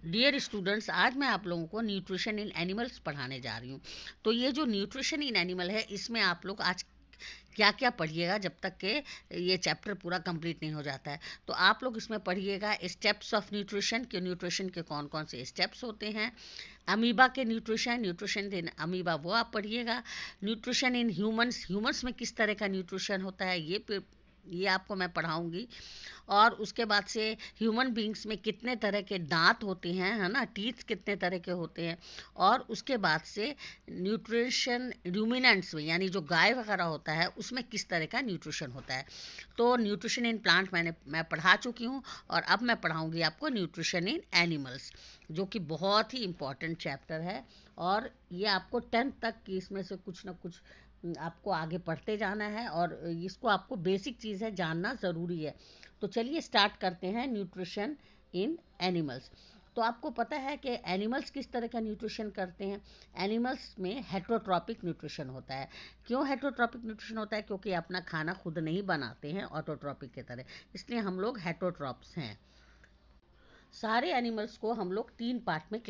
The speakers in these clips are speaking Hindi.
डियर स्टूडेंट्स, आज मैं आप लोगों को न्यूट्रिशन इन एनिमल्स पढ़ाने जा रही हूँ। तो ये जो न्यूट्रिशन इन एनिमल है, इसमें आप लोग आज क्या क्या पढ़िएगा जब तक के ये चैप्टर पूरा कंप्लीट नहीं हो जाता है। तो आप लोग इसमें पढ़िएगा स्टेप्स ऑफ न्यूट्रिशन, कि न्यूट्रिशन के कौन कौन से स्टेप्स होते हैं। अमीबा के न्यूट्रिशन, न्यूट्रिशन इन अमीबा, वो आप पढ़िएगा। न्यूट्रिशन इन ह्यूमंस, ह्यूमंस में किस तरह का न्यूट्रिशन होता है, ये आपको मैं पढ़ाऊंगी। और उसके बाद से ह्यूमन बींग्स में कितने तरह के दांत होते हैं, है ना, टीथ कितने तरह के होते हैं। और उसके बाद से न्यूट्रिशन रूमिनेंट्स में, यानी जो गाय वगैरह होता है उसमें किस तरह का न्यूट्रिशन होता है। तो न्यूट्रिशन इन प्लांट मैं पढ़ा चुकी हूँ, और अब मैं पढ़ाऊँगी आपको न्यूट्रिशन इन एनिमल्स, जो कि बहुत ही इम्पॉर्टेंट चैप्टर है। और ये आपको 10th तक की इसमें से कुछ ना कुछ आपको आगे पढ़ते जाना है, और इसको आपको बेसिक चीज़ है, जानना ज़रूरी है। तो चलिए स्टार्ट करते हैं न्यूट्रिशन इन एनिमल्स। तो आपको पता है कि एनिमल्स किस तरह का न्यूट्रिशन करते हैं। एनिमल्स में हेटरोट्रॉपिक न्यूट्रिशन होता है। क्यों हेटरोट्रॉपिक न्यूट्रिशन होता है? क्योंकि अपना खाना खुद नहीं बनाते हैं ऑटोट्रॉपिक की तरह, इसलिए हम लोग हेटरोट्रॉप्स हैं। सारे एनिमल्स को हम लोग 3 पार्ट में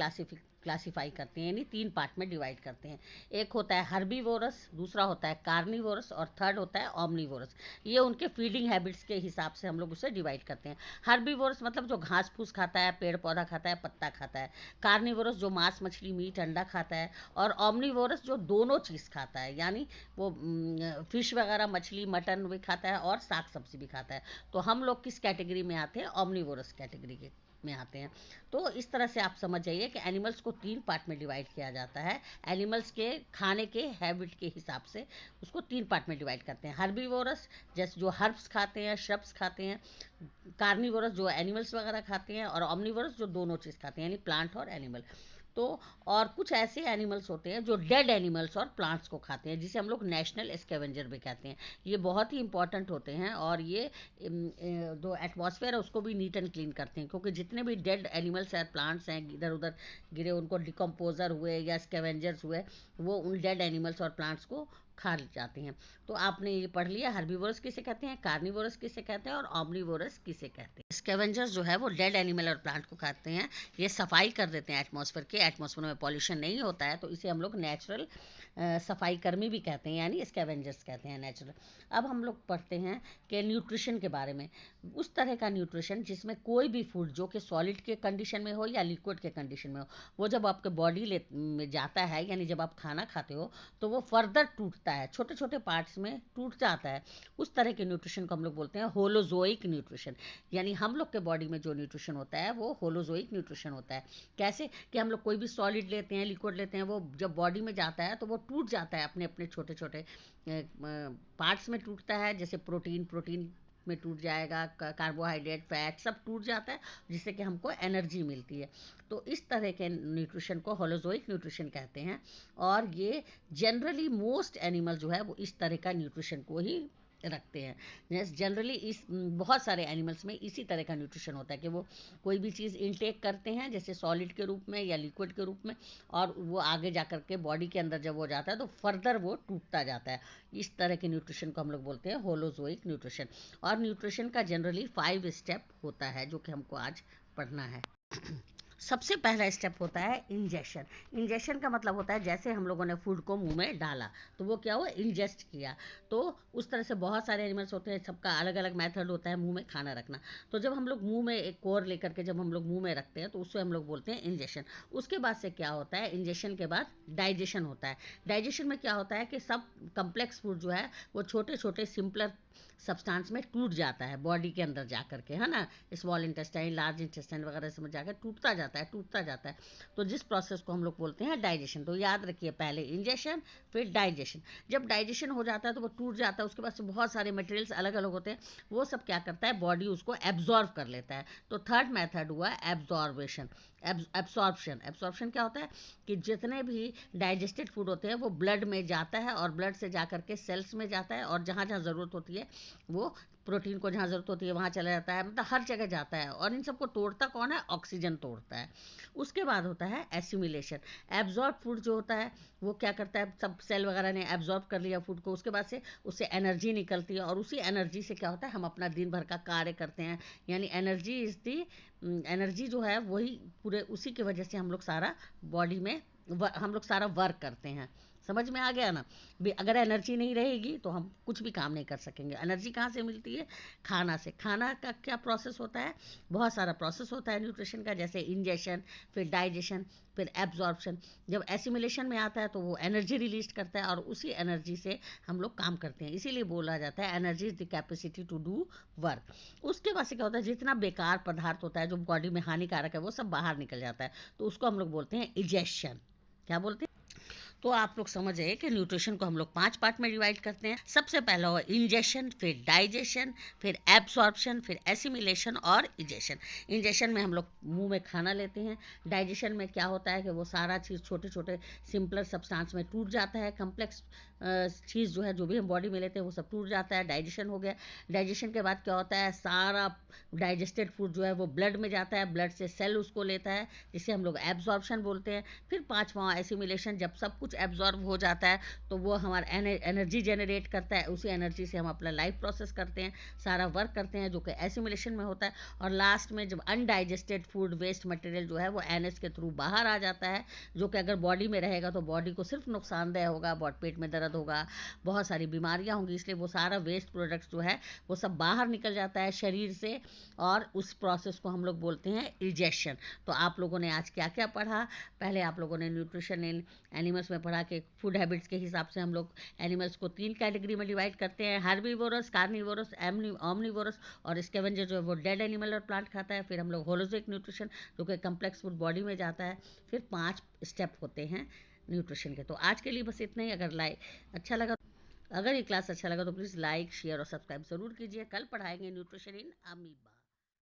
क्लासिफाई करते हैं, यानी 3 पार्ट में डिवाइड करते हैं। एक होता है हर्बीवोरस, दूसरा होता है कार्निवोरस, और थर्ड होता है ऑमनीवोरस। ये उनके फीडिंग हैबिट्स के हिसाब से हम लोग उसे डिवाइड करते हैं। हर्बीवोरस मतलब जो घास फूस खाता है, पेड़ पौधा खाता है, पत्ता खाता है। कार्निवोरस जो मांस मछली मीट अंडा खाता है। और ऑमनीवोरस जो दोनों चीज़ खाता है, यानी वो फिश वगैरह मछली मटन भी खाता है और साग सब्जी भी खाता है। तो हम लोग किस कैटेगरी में आते हैं? ऑमनीवोरस कैटेगरी के में आते हैं। तो इस तरह से आप समझ जाइए कि एनिमल्स को 3 पार्ट में डिवाइड किया जाता है। एनिमल्स के खाने के हैबिट के हिसाब से उसको 3 पार्ट में डिवाइड करते हैं। हर्बीवोरस जैसे जो हर्ब्स खाते हैं, श्रब्स खाते हैं। कार्निवोरस जो एनिमल्स वगैरह खाते हैं। और ऑमनीवोरस जो दोनों चीज़ खाते हैं, यानी प्लांट और एनिमल। तो और कुछ ऐसे एनिमल्स होते हैं जो डेड एनिमल्स और प्लांट्स को खाते हैं, जिसे हम लोग नेशनल स्कैवेंजर भी कहते हैं। ये बहुत ही इंपॉर्टेंट होते हैं, और ये जो एटमॉस्फेयर है उसको भी नीट एंड क्लीन करते हैं, क्योंकि जितने भी डेड एनिमल्स हैं, प्लांट्स हैं, इधर उधर गिरे, उनको डिकम्पोजर हुए या स्कैवेंजर्स हुए, वो उन डेड एनिमल्स और प्लांट्स को खा जाते हैं। तो आपने ये पढ़ लिया हर्बीवोरस किसे कहते हैं, कार्निवोरस किसे कहते हैं, और ऑमनीवोरस किसे कहते हैं। स्कैवेंजर्स जो है वो डेड एनिमल और प्लांट को खाते हैं। ये सफाई कर देते हैं एटमॉस्फेयर के, एटमॉस्फेयर में पॉल्यूशन नहीं होता है, तो इसे हम लोग नेचुरल सफाई कर्मी भी कहते हैं, यानी स्कैवेंजर्स कहते हैं, नेचुरल। अब हम लोग पढ़ते हैं कि न्यूट्रिशन के बारे में। उस तरह का न्यूट्रिशन जिसमें कोई भी फूड जो कि सॉलिड के कंडीशन में हो या लिक्विड के कंडीशन में हो, वो जब आपके बॉडी में जाता है, यानी जब आप खाना खाते हो, तो वो फर्दर टूटता है, छोटे छोटे पार्ट्स में टूट जाता है। उस तरह के न्यूट्रिशन को हम लोग बोलते हैं होलोजोइक न्यूट्रिशन। यानी हम लोग के बॉडी में जो न्यूट्रिशन होता है वो होलोजोइक न्यूट्रिशन होता है। कैसे? कि हम लोग कोई भी सॉलिड लेते हैं, लिक्विड लेते हैं, वो जब बॉडी में जाता है तो वो टूट जाता है अपने अपने छोटे छोटे पार्ट्स में टूटता है। जैसे प्रोटीन प्रोटीन में टूट जाएगा, कार्बोहाइड्रेट फैट सब टूट जाता है, जिससे कि हमको एनर्जी मिलती है। तो इस तरह के न्यूट्रिशन को होलोजोइक न्यूट्रिशन कहते हैं। और ये जनरली मोस्ट एनिमल जो है वो इस तरह का न्यूट्रिशन को ही रखते हैं। जैसे जनरली इस बहुत सारे एनिमल्स में इसी तरह का न्यूट्रिशन होता है कि वो कोई भी चीज़ इनटेक करते हैं, जैसे सॉलिड के रूप में या लिक्विड के रूप में, और वो आगे जा कर के बॉडी के अंदर जब वो जाता है तो फर्दर वो टूटता जाता है। इस तरह के न्यूट्रिशन को हम लोग बोलते हैं होलोजोइक न्यूट्रिशन। और न्यूट्रिशन का जनरली 5 स्टेप होता है, जो कि हमको आज पढ़ना है। सबसे पहला स्टेप होता है इंजेक्शन। इंजेक्शन का मतलब होता है जैसे हम लोगों ने फूड को मुंह में डाला, तो वो क्या हुआ? इंजेस्ट किया। तो उस तरह से बहुत सारे एनिमल्स होते हैं, सबका अलग अलग मेथड होता है मुंह में खाना रखना। तो जब हम लोग मुंह में एक कोर लेकर के जब हम लोग मुंह में रखते हैं, तो उससे हम लोग बोलते हैं इंजेक्शन। उसके बाद से क्या होता है? इंजेक्शन के बाद डाइजेशन होता है। डाइजेशन में क्या होता है कि सब कम्प्लेक्स फूड जो है वो छोटे छोटे सिंपलर सब्सटेंस में टूट जाता है बॉडी के अंदर जा करके, है ना, स्मॉल इंटेस्टाइन लार्ज इंटेस्टाइन वगैरह से जाकर टूटता जाता है, टूटता जाता है। तो जिस प्रोसेस को हम लोग बोलते हैं डाइजेशन। तो याद रखिए, पहले इंजेक्शन फिर डाइजेशन। जब डाइजेशन हो जाता है तो वो टूट जाता है, उसके बाद से बहुत सारे मटेरियल्स अलग अलग होते हैं, वो सब क्या करता है? बॉडी उसको एब्जॉर्व कर लेता है। तो थर्ड मेथड हुआ एब्जॉर्बेशन। एब्सॉर्प्शन। एब्सॉर्प्शन क्या होता है? कि जितने भी डाइजेस्टेड फूड होते हैं वो ब्लड में जाता है, और ब्लड से जा करके सेल्स में जाता है, और जहाँ जहाँ ज़रूरत होती है वो प्रोटीन को जहाँ ज़रूरत होती है वहाँ चला जाता है, मतलब हर जगह जाता है। और इन सबको तोड़ता कौन है? ऑक्सीजन तोड़ता है। उसके बाद होता है एसिमिलेशन। एब्जॉर्ब फूड जो होता है वो क्या करता है, सब सेल वगैरह ने एब्जॉर्ब कर लिया फूड को, उसके बाद से उससे एनर्जी निकलती है, और उसी एनर्जी से क्या होता है, हम अपना दिन भर का कार्य करते हैं। यानी एनर्जी इज़ दी, एनर्जी जो है वही पूरे उसी की वजह से हम लोग सारा बॉडी में हम लोग सारा वर्क करते हैं। समझ में आ गया ना? भी अगर एनर्जी नहीं रहेगी तो हम कुछ भी काम नहीं कर सकेंगे। एनर्जी कहाँ से मिलती है? खाना से। खाना का क्या प्रोसेस होता है? बहुत सारा प्रोसेस होता है न्यूट्रिशन का, जैसे इंजेशन, फिर डाइजेशन, फिर एब्जॉर्प्शन। जब एसिमिलेशन में आता है तो वो एनर्जी रिलीज करता है, और उसी एनर्जी से हम लोग काम करते हैं। इसीलिए बोला जाता है energy is the capacity to do work. उसके बाद से क्या होता है, जितना बेकार पदार्थ होता है जो बॉडी में हानिकारक है वो सब बाहर निकल जाता है, तो उसको हम लोग बोलते हैं इजेशन। क्या बोलते हैं? तो आप लोग समझ गए कि न्यूट्रिशन को हम लोग 5 पार्ट में डिवाइड करते हैं। सबसे पहला हुआ इंजेशन, फिर डाइजेशन, फिर एब्सॉर्प्शन, फिर एसिमिलेशन और इजेशन। इंजेशन में हम लोग मुंह में खाना लेते हैं। डाइजेशन में क्या होता है कि वो सारा चीज़ छोटे छोटे सिंपलर सब्सटेंस में टूट जाता है। कम्प्लेक्स चीज़ जो है, जो भी हम बॉडी में लेते हैं वो सब टूट जाता है। डाइजेशन हो गया। डाइजेशन के बाद क्या होता है, सारा डाइजेस्टेड फूड जो है वो ब्लड में जाता है, ब्लड से सेल उसको लेता है, जिसे हम लोग एब्जॉर्प्शन बोलते हैं। फिर पांचवा एसिमिलेशन, जब सब कुछ एब्जॉर्ब हो जाता है तो वो हमारा एनर्जी जनरेट करता है, उसी एनर्जी से हम अपना लाइफ प्रोसेस करते हैं, सारा वर्क करते हैं, जो कि एसिमिलेशन में होता है। और लास्ट में जब अनडाइजेस्टेड फूड वेस्ट मटेरियल जो है वो एनएस के थ्रू बाहर आ जाता है, जो कि अगर बॉडी में रहेगा तो बॉडी को सिर्फ नुकसानदेह होगा, पेट में दर्द होगा, बहुत सारी बीमारियां होंगी। इसलिए वो सारा वेस्ट प्रोडक्ट्स जो है वो सब बाहर निकल जाता है शरीर से, और उस प्रोसेस को हम लोग बोलते हैं इजेशन। तो आप लोगों ने आज क्या क्या पढ़ा? पहले आप लोगों ने न्यूट्रिशन इन एनिमल्स में पढ़ा कि फूड हैबिट्स के हिसाब से हम लोग एनिमल्स को 3 कैटेगरी में डिवाइड करते हैं, हर्बीवोरस, कार्निवोरस, ऑमनीवोरस। और स्कैवेंजर जो है वो डेड एनिमल और प्लांट खाता है। फिर हम लोग होलोजिक न्यूट्रिशन, जो कि कम्प्लेक्स फूड बॉडी में जाता है। फिर 5 स्टेप होते हैं न्यूट्रिशन के। तो आज के लिए बस इतना ही। अगर ये क्लास अच्छा लगा तो प्लीज़ लाइक, शेयर और सब्सक्राइब ज़रूर कीजिए। कल पढ़ाएंगे न्यूट्रिशन इन अमीबा।